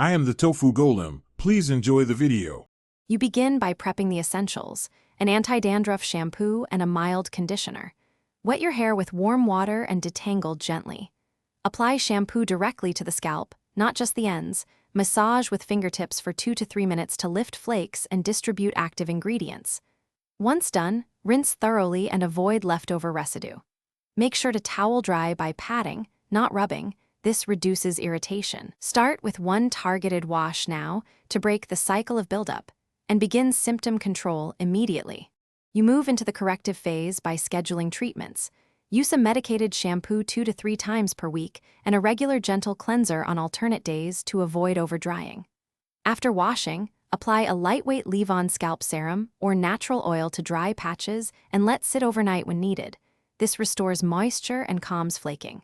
I am the Tofu Golem. Please enjoy the video. You begin by prepping the essentials: an anti-dandruff shampoo and a mild conditioner. Wet your hair with warm water and detangle gently. Apply shampoo directly to the scalp, not just the ends. Massage with fingertips for 2 to 3 minutes to lift flakes and distribute active ingredients. Once done, rinse thoroughly and avoid leftover residue. Make sure to towel dry by patting, not rubbing. This reduces irritation. Start with one targeted wash now to break the cycle of buildup and begin symptom control immediately. You move into the corrective phase by scheduling treatments. Use a medicated shampoo 2 to 3 times per week and a regular gentle cleanser on alternate days to avoid overdrying. After washing, apply a lightweight leave-on scalp serum or natural oil to dry patches and let sit overnight when needed. This restores moisture and calms flaking.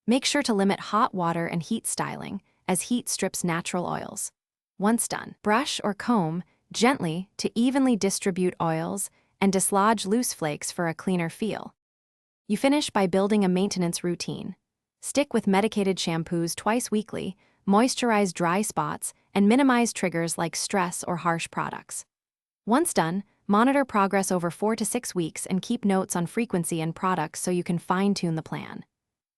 Make sure to limit hot water and heat styling, as heat strips natural oils. Once done, brush or comb gently to evenly distribute oils and dislodge loose flakes for a cleaner feel. You finish by building a maintenance routine. Stick with medicated shampoos twice weekly, moisturize dry spots, and minimize triggers like stress or harsh products. Once done, monitor progress over 4 to 6 weeks and keep notes on frequency and products so you can fine-tune the plan.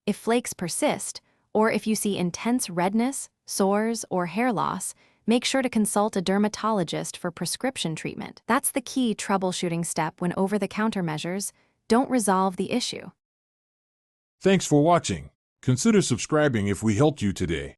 If flakes persist, or if you see intense redness, sores, or hair loss, make sure to consult a dermatologist for prescription treatment. That's the key troubleshooting step when over-the-counter measures don't resolve the issue. Thanks for watching. Consider subscribing if we helped you today.